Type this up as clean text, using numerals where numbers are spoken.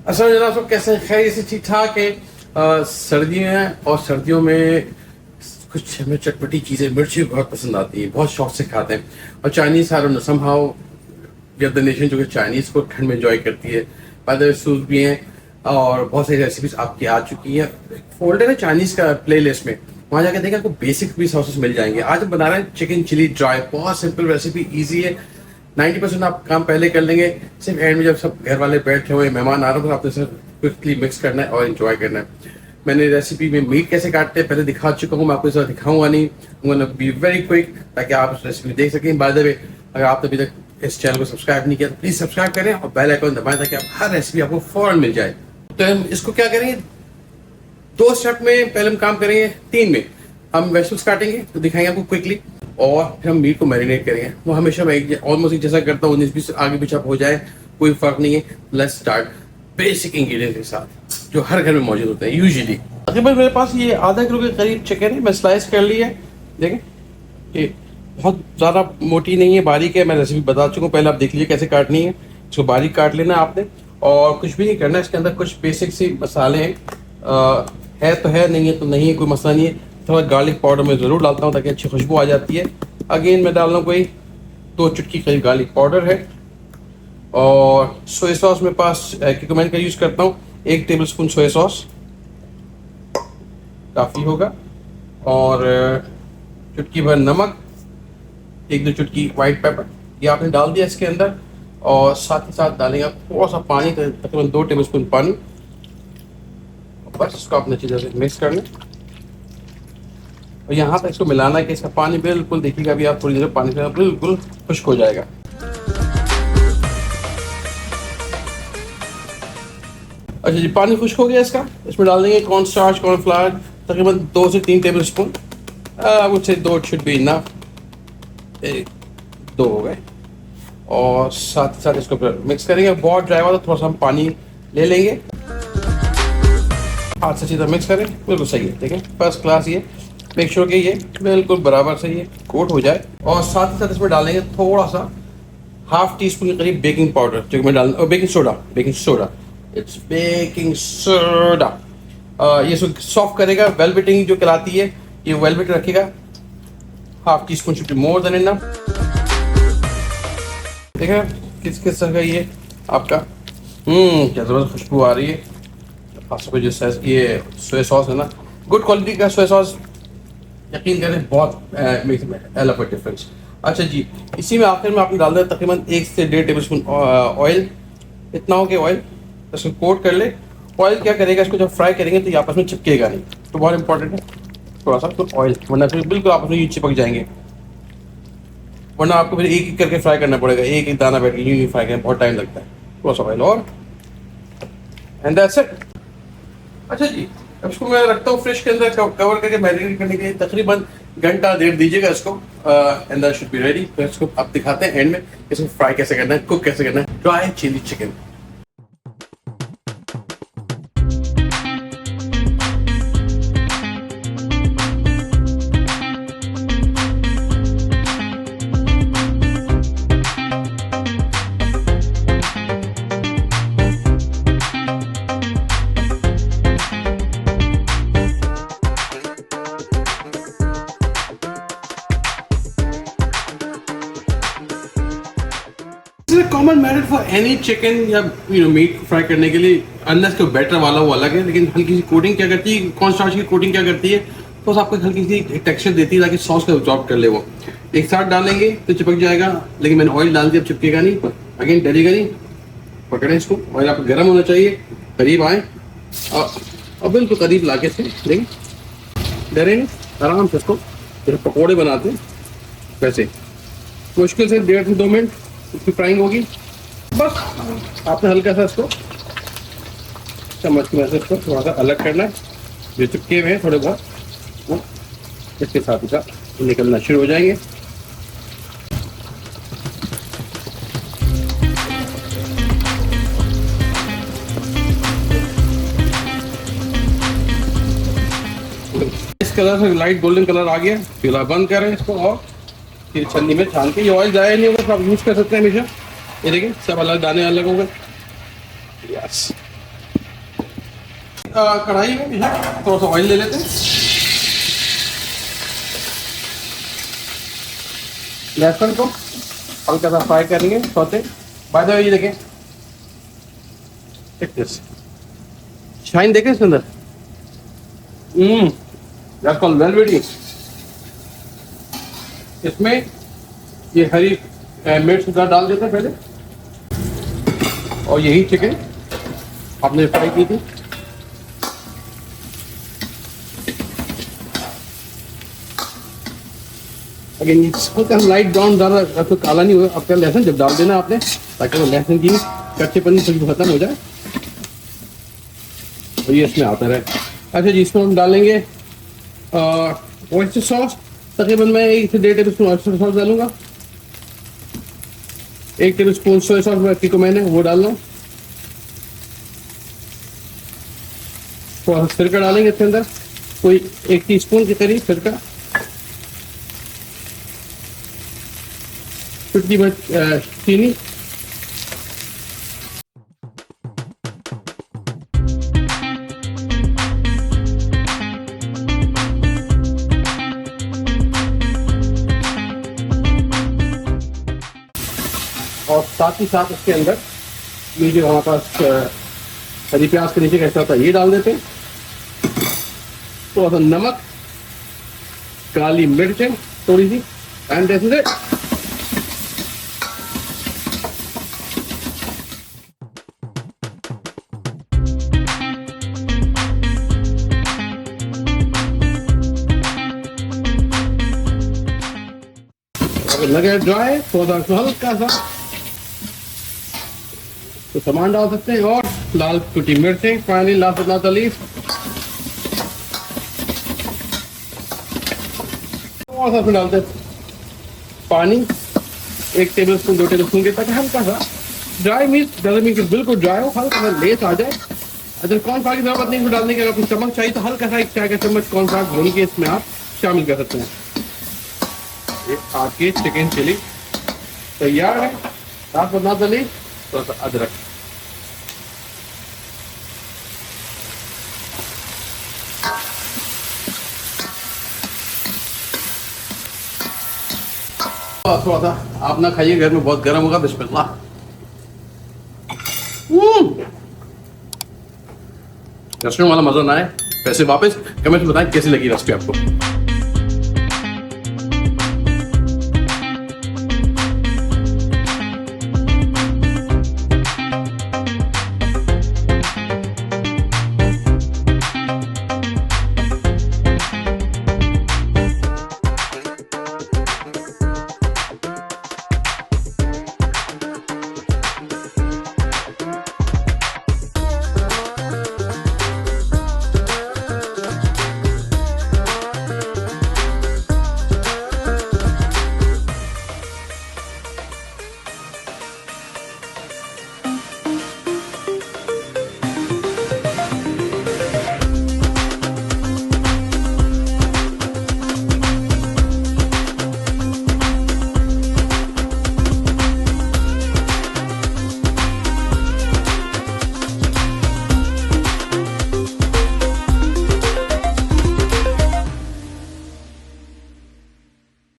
असल जनाब सब कैसे हैं? खैर इसी ठीक ठाक है। सर्दियाँ हैं और सर्दियों में कुछ हमें चटपटी चीज़ें मिर्ची बहुत पसंद आती है, बहुत शौक से खाते हैं। और चाइनीज़ सारों ने somehow we are the nation जो कि चाइनीज़ को ठंड में एंजॉय करती है। बाद में सूप भी हैं और बहुत सारी रेसिपीज आपकी आ चुकी हैं। फोल्डर है चाइनीज़ का प्ले लिस्ट में, वहाँ जाकर देखिए आपको बेसिक भी सॉसेस मिल जाएंगे। आज हम बना रहे हैं चिकन चिली ड्राई, बहुत सिंपल रेसिपी, ईजी है। 90% आप काम पहले कर लेंगे, सिर्फ एंड में जब सब घर वाले बैठे हुए मेहमान आ रहे हो तो आपने सिर्फ क्विकली मिक्स करना है और एंजॉय करना है। मैंने रेसिपी में मीट कैसे काटते हैं पहले दिखा चुका हूँ, मैं आपको इस बार दिखाऊंगा नहीं। बी वेरी क्विक ताकि आप उस रेसिपी देख सकें। बाय द वे, अगर आपने अभी तक इस चैनल को सब्सक्राइब नहीं किया तो प्लीज सब्सक्राइब करें और बेल आइकन दबाएं ताकि आप हर रेसिपी आपको फौरन मिल जाए। तो हम इसको क्या करेंगे, 2 स्टेप में पहले हम काम करेंगे, 3 में हम वेजिटेबल्स काटेंगे तो दिखाएंगे आपको क्विकली, और फिर हम मीट को मैरिनेट करेंगे। वो हमेशा मैं ऑलमोस्ट एक जैसा करता हूँ, 19-20 आगे पीछे हो जाए कोई फर्क नहीं है। लेट्स स्टार्ट बेसिक इंग्रेडिएंट्स के साथ जो हर घर में मौजूद होते हैं यूजुअली। तकरीबन मेरे पास ये आधा किलो के करीब चिकन है, मैं स्लाइस कर लिया है। देखें ये बहुत ज़्यादा मोटी नहीं है, बारीक है। मैं रेसिपी बता चुका हूँ, पहले आप देख लीजिए कैसे काटनी है। इसको बारीक काट लेना है आपने और कुछ भी नहीं करना। इसके अंदर कुछ बेसिक सी मसाले हैं, है तो है, नहीं है तो नहीं है, कोई मसला नहीं है। थोड़ा गार्लिक पाउडर मैं ज़रूर डालता हूँ ताकि अच्छी खुशबू आ जाती है। अगेन मैं डाल रहा हूँ कोई 2 चुटकी करीब गार्लिक पाउडर है। और सोया सॉस मेरे पास एक्यूमेंट का यूज़ करता हूँ, 1 टेबलस्पून सोया सॉस काफ़ी होगा। और चुटकी भर नमक, 1-2 चुटकी वाइट पेपर, ये आपने डाल दिया इसके अंदर। और साथ ही साथ डालेंगे आप थोड़ा सा पानी, तकरीबन 2 टेबलस्पून पानी। बस इसको आपने अच्छी तरह से मिक्स करना और यहाँ तक इसको मिलाना है कि इसका पानी बिल्कुल, देखिएगा अभी आप थोड़ी देर पानी से बिल्कुल खुश्क हो जाएगा। अच्छा जी, पानी खुश्क हो गया इसका। इसमें डाल देंगे कॉर्न स्टार्च, कॉर्नफ्लावर, तकरीबन 2 से 3 table spoon. I would say 2 should be enough, 1-2 हो गए। और साथ ही साथ इसको मिक्स करेंगे। बहुत ड्राई हुआ तो थोड़ा सा हम पानी ले लेंगे, हाथ से सीधा मिक्स करें, बिल्कुल सही है। देखें फर्स्ट क्लास, ये मेक श्योर कि ये बिल्कुल बराबर से ये कोट हो जाए। और साथ ही साथ इसमें डालेंगे थोड़ा सा 1/2 टीस्पून के करीब बेकिंग पाउडर, जो मैं डाल, और baking soda, it's baking soda. ये सॉफ्ट करेगा, वेलवेटिंग जो कहलाती है, ये वेलवेट रखेगा। 1/2 teaspoon should be more than enough. देखा किस किस तरह का ये आपका क्या ज़बरदस्त खुशबू आ रही है। खासकर जो ये सोया सॉस है ना, गुड क्वालिटी का सोया सॉस, यकीन करें बहुत मेक डिफरेंस। अच्छा जी, इसी में आखिर में आपने डाल दिया तकरीबन 1 से 1.5 टेबलस्पून ऑयल। इतना हो गया ऑयल, इसको कोट कर ले। ऑयल क्या करेगा, इसको जब फ्राई करेंगे तो ये आपस में चिपकेगा नहीं, तो बहुत इंपॉर्टेंट है थोड़ा सा तो ऑयल, वरना फिर बिल्कुल आपस में ये चिपक जाएंगे। वरना आपको फिर एक एक करके फ्राई करना पड़ेगा, एक एक दाना बैठ के यूँ फ्राई करना बहुत टाइम लगता है। थोड़ा सा ऑयल और एंड दैट्स इट। अच्छा जी, अब इसको मैं रखता हूँ फ्रिज के अंदर कवर करके मैरिनेट करने के लिए। तकरीबन घंटा 1.5 दीजिएगा इसको, and that should be ready. तो इसको अब दिखाते हैं एंड में इसको फ्राई कैसे करना है, कुक कैसे करना है, dry chilli chicken. Common method for any chicken या मीट फ्राई करने के लिए, अनलेस के बैटर वाला वो अलग है, लेकिन हल्की सी कोटिंग क्या करती है, कॉर्न स्टार्च की कोटिंग क्या करती है, तो आपको हल्की सी टेक्सचर देती है ताकि सॉस को अब्जॉर्ब कर ले। वो एक साथ डालेंगे तो चिपक जाएगा, लेकिन मैंने ऑयल डाल दिया, अब चिपकेगा नहीं। अगेन डलेगा नहीं, पकड़े इसको, ऑयल आपको गर्म होना चाहिए, करीब आए और बिल्कुल करीब ला के देखें, डरेंगे आराम से। इसको जैसे पकौड़े बनाते हैं वैसे, मुश्किल से 1.5 से 2 मिनट उसकी फ्राइंग होगी। बस आपने हल्का सा इसको चम्मच की मदद से इसको थोड़ा सा अलग करना है, जो चिपके हुए हैं थोड़े बहुत वो इसके साथ ही साथ निकलना शुरू हो जाएंगे। इस कलर से लाइट गोल्डन कलर आ गया, चूल्हा बंद करें इसको और फिर छन्नी में छान के, ये ऑयल जाए नहीं होगा तो आप यूज़ कर सकते हैं हमेशा। ये देखिए सब अलग दाने अलग हो गए। यस, कढ़ाई में भी है, थोड़ा सा ऑयल ले लेते हैं। लहसुन को हल्का सा फ्राई करेंगे, सौते। बाय द वे ये देखें, शाइन देखें इसके अंदर, दैट्स कॉल्ड वेलवेटी। इसमें ये हरी मिर्च डाल देते हैं पहले, और यही चिकन आपने फ्राई की थी अगेन हल्का लाइट ब्राउन डाला, तो काला नहीं होगा। आपका लहसुन जब डाल देना आपने, ताकि वो लहसुन की कच्चेपन थोड़ी खत्म हो जाए और ये इसमें आता रहे। अच्छा जी, इसमें हम डालेंगे ऑयस्टर सॉस। तकरीबन मैं 1 से 1.5 टेबल स्पून ऑयस्टर सॉस डालूंगा। 1 टेबल स्पून सोया सॉस बाकी को मैंने वो डालना। थोड़ा सा सिरका डालेंगे इसके अंदर, कोई 1 टीस्पून के करीब सिरका। चुटकी भर चीनी, और साथ ही साथ इसके अंदर ये जो हमारे पास हरी प्याज के नीचे कैसा होता है ये डाल देते हैं। थोड़ा सा नमक, काली मिर्चें थोड़ी सी, एंड दिस इज इट। लगे ड्राई, थोड़ा सा हल्का सा तो सामान डाल सकते हैं, और लाल कुटी मिर्चें। Finally last but not the least, थोड़ा सा डालते हैं पानी, 1 टेबल स्पून 2 टेबल स्पून के, ताकि हल्का सा ड्राई मीट डजंट मीन कि बिल्कुल ड्राई हो, हल्का सा लेस आ जाए। अगर कॉर्नफ्लावर की जरूरत नहीं डालने की, अगर आपको चम्मच चाहिए तो हल्का सा 1 चाय का चम्मच कॉर्नफ्लावर भून के इसमें आप शामिल कर सकते हैं। आपकी चिकन चिली तैयार है। Last but not the least, थोड़ा सा अदरक। थोड़ा सा आप ना खाइए, घर में बहुत गर्म होगा। बिस्मिल्लाह। रेस्टोरेंट वाला मजा ना आए, पैसे वापस। कमेंट में बताएं कैसी लगी रेसिपी आपको।